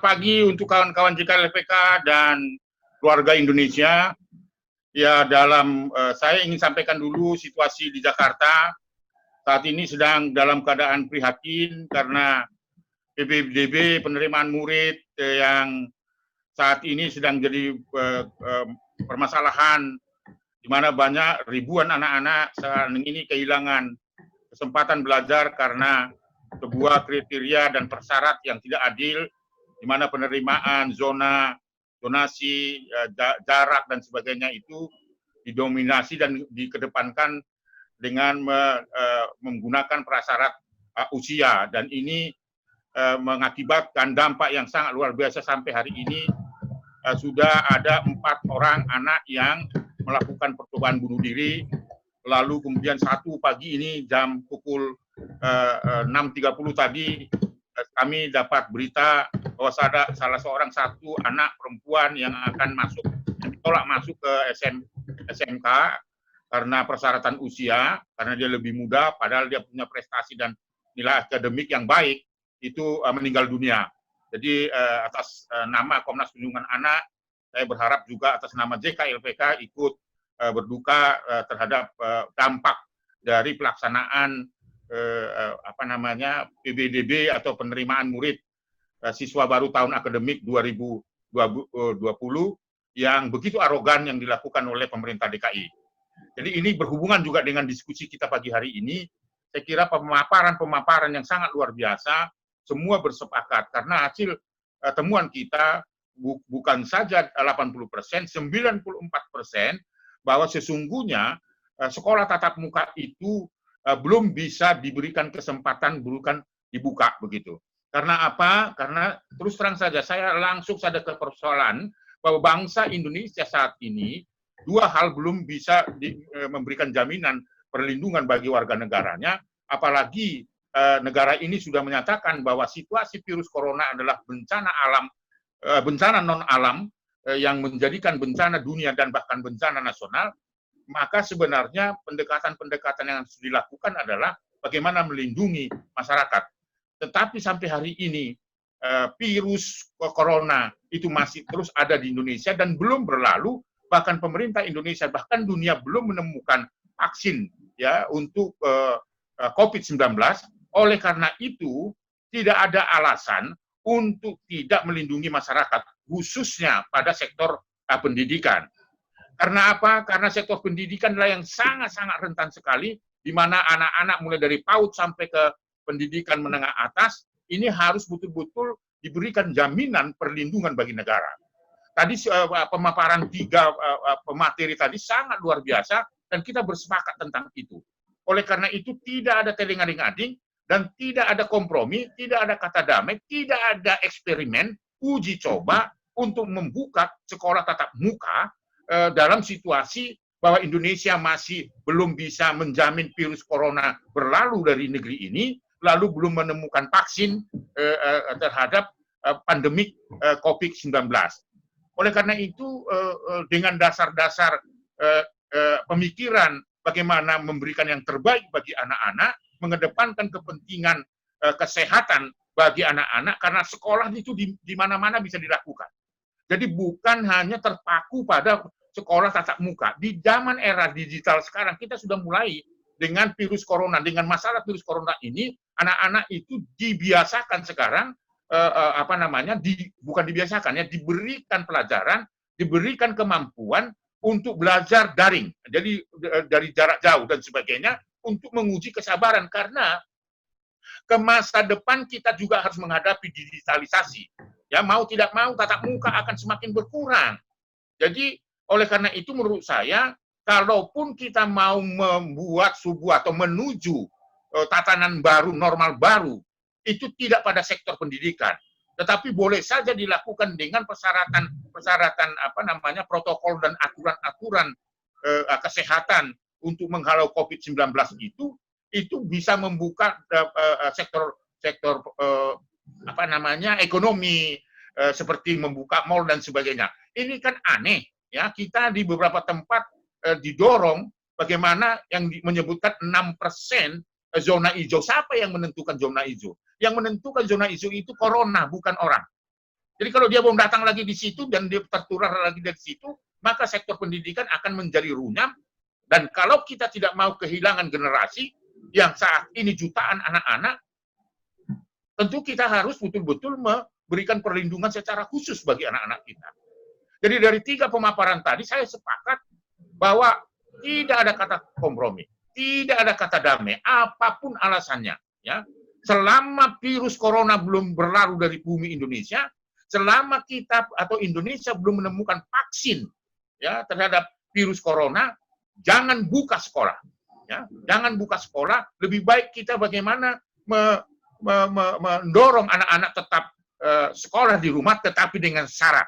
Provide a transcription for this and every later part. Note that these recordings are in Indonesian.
Selamat pagi untuk kawan-kawan JKLPK dan keluarga Indonesia. Ya, saya ingin sampaikan dulu situasi di Jakarta. Saat ini sedang dalam keadaan prihatin karena PPDB penerimaan murid yang saat ini sedang jadi permasalahan, di mana banyak ribuan anak-anak saat ini kehilangan kesempatan belajar karena sebuah kriteria dan persyarat yang tidak adil, di mana penerimaan zona donasi, jarak dan sebagainya itu didominasi dan dikedepankan dengan menggunakan prasyarat usia, dan ini mengakibatkan dampak yang sangat luar biasa. Sampai hari ini sudah ada 4 orang anak yang melakukan percobaan bunuh diri. Lalu kemudian satu pagi ini jam pukul 6.30 tadi kami dapat berita bahwa ada satu anak perempuan yang akan ditolak masuk ke SMK karena persyaratan usia, karena dia lebih muda padahal dia punya prestasi dan nilai akademik yang baik, itu meninggal dunia. Jadi atas nama Komnas Perlindungan Anak, saya berharap juga atas nama JKLPK ikut berduka terhadap dampak dari pelaksanaan PBDB atau penerimaan murid siswa baru tahun akademik 2020 yang begitu arogan yang dilakukan oleh pemerintah DKI. Jadi ini berhubungan juga dengan diskusi kita pagi hari ini. Saya kira pemaparan yang sangat luar biasa, semua bersepakat karena hasil temuan kita bukan saja 80%, 94% bahwa sesungguhnya sekolah tatap muka itu belum bisa diberikan kesempatan dibuka begitu. Karena apa? Karena terus terang saja saya langsung sadar ke persoalan bahwa bangsa Indonesia saat ini dua hal belum bisa memberikan jaminan perlindungan bagi warga negaranya, apalagi negara ini sudah menyatakan bahwa situasi virus corona adalah bencana non alam yang menjadikan bencana dunia dan bahkan bencana nasional. Maka sebenarnya pendekatan-pendekatan yang harus dilakukan adalah bagaimana melindungi masyarakat. Tetapi sampai hari ini virus corona itu masih terus ada di Indonesia dan belum berlalu. Bahkan pemerintah Indonesia, bahkan dunia belum menemukan vaksin ya untuk COVID-19. Oleh karena itu tidak ada alasan untuk tidak melindungi masyarakat, khususnya pada sektor pendidikan. Karena apa? Karena sektor pendidikan adalah yang sangat-sangat rentan sekali, di mana anak-anak mulai dari PAUD sampai ke pendidikan menengah atas, ini harus betul-betul diberikan jaminan perlindungan bagi negara. Tadi pemaparan 3 pemateri tadi sangat luar biasa, dan kita bersepakat tentang itu. Oleh karena itu tidak ada telinga-lingading, dan tidak ada kompromi, tidak ada kata damai, tidak ada eksperimen, uji coba untuk membuka sekolah tatap muka dalam situasi bahwa Indonesia masih belum bisa menjamin virus corona berlalu dari negeri ini, lalu belum menemukan vaksin terhadap pandemik COVID-19. Oleh karena itu, dengan dasar-dasar pemikiran bagaimana memberikan yang terbaik bagi anak-anak, mengedepankan kepentingan kesehatan bagi anak-anak, karena sekolah itu di mana-mana bisa dilakukan. Jadi bukan hanya terpaku pada sekolah tatap muka. Di zaman era digital sekarang, kita sudah mulai dengan virus corona, dengan masalah virus corona ini, anak-anak itu dibiasakan sekarang, bukan dibiasakan ya, diberikan pelajaran, diberikan kemampuan untuk belajar daring, jadi dari jarak jauh dan sebagainya, untuk menguji kesabaran, karena ke masa depan kita juga harus menghadapi digitalisasi. Ya, mau tidak mau tatap muka akan semakin berkurang. Jadi oleh karena itu menurut saya, kalaupun kita mau membuat sebuah atau menuju tatanan baru, normal baru, itu tidak pada sektor pendidikan, tetapi boleh saja dilakukan dengan persyaratan protokol dan aturan-aturan kesehatan untuk menghalau COVID-19 itu bisa membuka sektor ekonomi, seperti membuka mal dan sebagainya. Ini kan aneh ya, kita di beberapa tempat didorong bagaimana yang menyebutkan 6% zona hijau. Siapa yang menentukan zona hijau? Yang menentukan zona hijau itu corona, bukan orang. Jadi kalau dia belum datang lagi di situ dan dia tertular lagi dari situ, maka sektor pendidikan akan menjadi runyam. Dan kalau kita tidak mau kehilangan generasi yang saat ini jutaan anak-anak, tentu kita harus betul-betul memberikan perlindungan secara khusus bagi anak-anak kita. Jadi dari 3 pemaparan tadi saya sepakat bahwa tidak ada kata kompromi, tidak ada kata damai, apapun alasannya. Ya, selama virus corona belum berlalu dari bumi Indonesia, selama kita atau Indonesia belum menemukan vaksin ya terhadap virus corona, jangan buka sekolah. Ya, jangan buka sekolah. Lebih baik kita bagaimana mendorong anak-anak tetap sekolah di rumah, tetapi dengan syarat.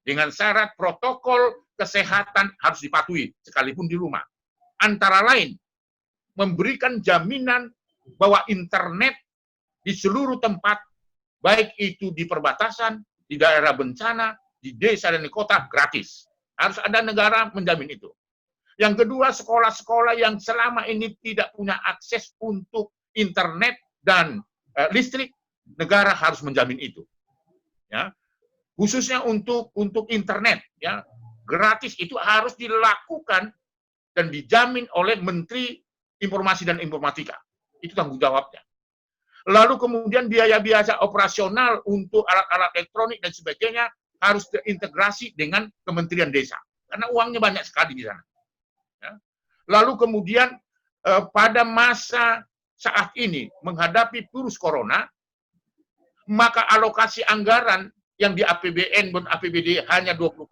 Dengan syarat protokol kesehatan harus dipatuhi, sekalipun di rumah. Antara lain, memberikan jaminan bahwa internet di seluruh tempat, baik itu di perbatasan, di daerah bencana, di desa dan di kota, gratis. Harus ada negara menjamin itu. Yang kedua, sekolah-sekolah yang selama ini tidak punya akses untuk internet dan listrik, negara harus menjamin itu. Ya, khususnya untuk internet, ya, gratis itu harus dilakukan dan dijamin oleh Menteri Informasi dan Informatika. Itu tanggung jawabnya. Lalu kemudian biaya-biaya operasional untuk alat-alat elektronik dan sebagainya harus terintegrasi dengan Kementerian Desa. Karena uangnya banyak sekali di sana. Ya. Lalu kemudian pada masa saat ini menghadapi virus corona, maka alokasi anggaran yang di APBN dan APBD hanya 20%,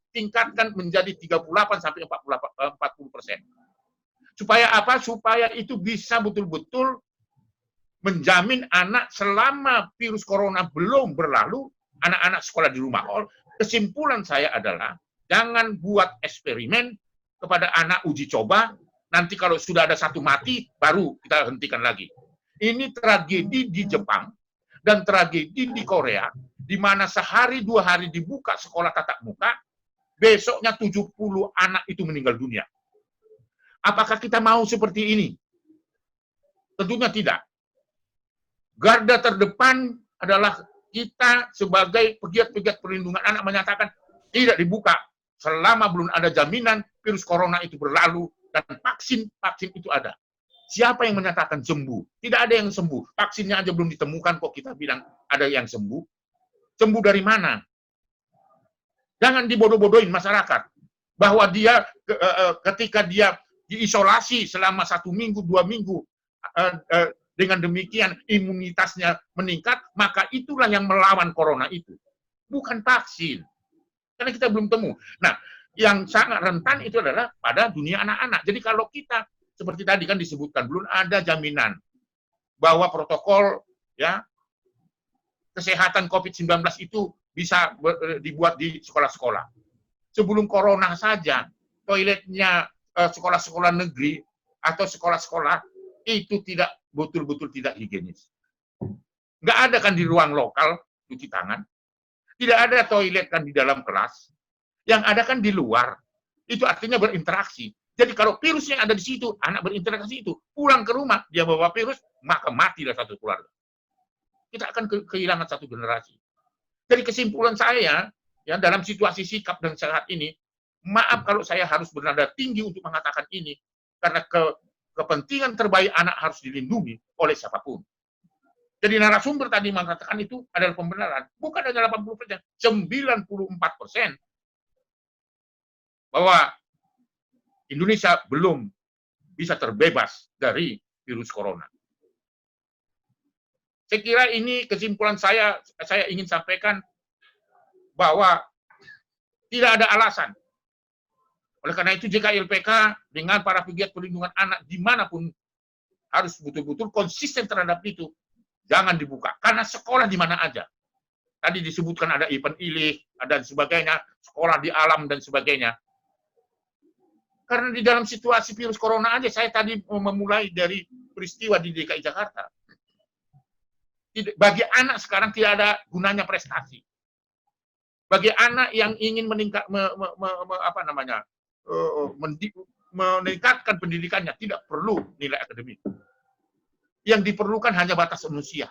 tingkatkan menjadi 38 sampai 40%. Supaya apa? Supaya itu bisa betul-betul menjamin anak selama virus corona belum berlalu, anak-anak sekolah di rumah. Kesimpulan saya adalah, jangan buat eksperimen kepada anak uji coba, nanti kalau sudah ada satu mati, baru kita hentikan lagi. Ini tragedi di Jepang, dan tragedi di Korea, di mana sehari 2 hari dibuka sekolah tatap muka, besoknya 70 anak itu meninggal dunia. Apakah kita mau seperti ini? Tentunya tidak. Garda terdepan adalah kita sebagai pegiat-pegiat perlindungan anak menyatakan tidak dibuka selama belum ada jaminan virus corona itu berlalu dan vaksin itu ada. Siapa yang menyatakan sembuh? Tidak ada yang sembuh. Vaksinnya aja belum ditemukan kok kita bilang ada yang sembuh. Sembuh dari mana? Jangan dibodoh-bodohin masyarakat. Bahwa dia ketika dia diisolasi selama 1 minggu, 2 minggu, dengan demikian imunitasnya meningkat, maka itulah yang melawan corona itu. Bukan vaksin. Karena kita belum temu. Nah, yang sangat rentan itu adalah pada dunia anak-anak. Jadi kalau kita, seperti tadi kan disebutkan, belum ada jaminan bahwa protokol ya kesehatan COVID-19 itu bisa dibuat di sekolah-sekolah. Sebelum corona saja, toiletnya sekolah-sekolah negeri atau sekolah-sekolah itu tidak betul-betul tidak higienis. Nggak ada kan di ruang lokal cuci tangan. Tidak ada toilet kan di dalam kelas. Yang ada kan di luar. Itu artinya berinteraksi. Jadi kalau virusnya ada di situ, anak berinteraksi itu, pulang ke rumah, dia bawa virus, maka matilah satu keluarga. Kita akan kehilangan satu generasi. Jadi kesimpulan saya, ya dalam situasi sikap dan sehat ini, maaf kalau saya harus bernada tinggi untuk mengatakan ini, karena kepentingan terbaik anak harus dilindungi oleh siapapun. Jadi narasumber tadi mengatakan itu adalah pembenaran. Bukan hanya 80%, 94% bahwa Indonesia belum bisa terbebas dari virus corona. Saya kira ini kesimpulan saya ingin sampaikan bahwa tidak ada alasan. Oleh karena itu JKLPK dengan para pegiat perlindungan anak dimanapun harus betul-betul konsisten terhadap itu. Jangan dibuka. Karena sekolah di mana aja. Tadi disebutkan ada event ilih, dan sebagainya, sekolah di alam dan sebagainya. Karena di dalam situasi virus corona aja, saya tadi memulai dari peristiwa di DKI Jakarta. Bagi anak sekarang tidak ada gunanya prestasi. Bagi anak yang ingin meningkatkan pendidikannya, tidak perlu nilai akademik. Yang diperlukan hanya batas usia.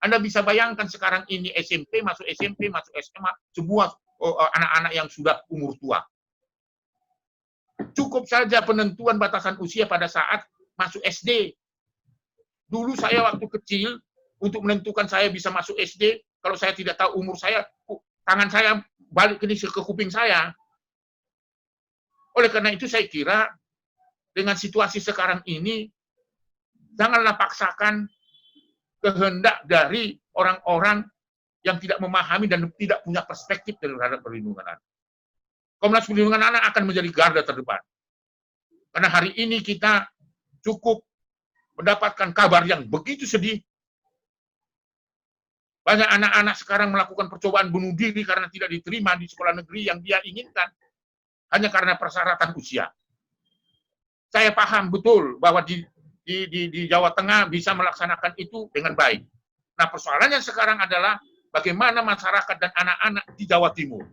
Anda bisa bayangkan sekarang ini SMP, masuk SMA, semua anak-anak yang sudah umur tua. Cukup saja penentuan batasan usia pada saat masuk SD. Dulu saya waktu kecil, untuk menentukan saya bisa masuk SD, kalau saya tidak tahu umur saya, tangan saya balik ke kuping saya. Oleh karena itu saya kira, dengan situasi sekarang ini, janganlah paksakan kehendak dari orang-orang yang tidak memahami dan tidak punya perspektif terhadap perlindungan anak. Komnas Perlindungan Anak akan menjadi garda terdepan. Karena hari ini kita cukup mendapatkan kabar yang begitu sedih. Banyak anak-anak sekarang melakukan percobaan bunuh diri karena tidak diterima di sekolah negeri yang dia inginkan, hanya karena persyaratan usia. Saya paham betul bahwa di Jawa Tengah bisa melaksanakan itu dengan baik. Nah, persoalannya sekarang adalah bagaimana masyarakat dan anak-anak di Jawa Timur.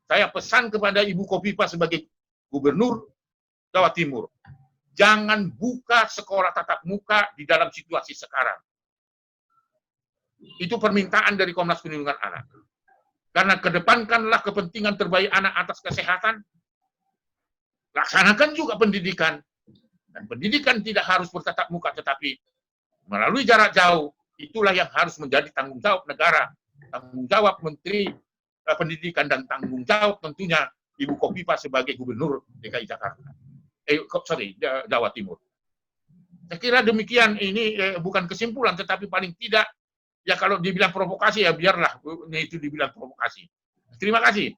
Saya pesan kepada Ibu Kofifa sebagai Gubernur Jawa Timur, jangan buka sekolah tatap muka di dalam situasi sekarang. Itu permintaan dari Komnas Perlindungan Anak. Karena kedepankanlah kepentingan terbaik anak atas kesehatan, laksanakan juga pendidikan. Dan pendidikan tidak harus bertatap muka, tetapi melalui jarak jauh, itulah yang harus menjadi tanggung jawab negara, tanggung jawab Menteri Pendidikan, dan tanggung jawab tentunya Ibu Kofifa sebagai Gubernur DKI Jakarta. Jawa Timur. Saya kira demikian, ini bukan kesimpulan, tetapi paling tidak, ya kalau dibilang provokasi, ya biarlah itu dibilang provokasi. Terima kasih.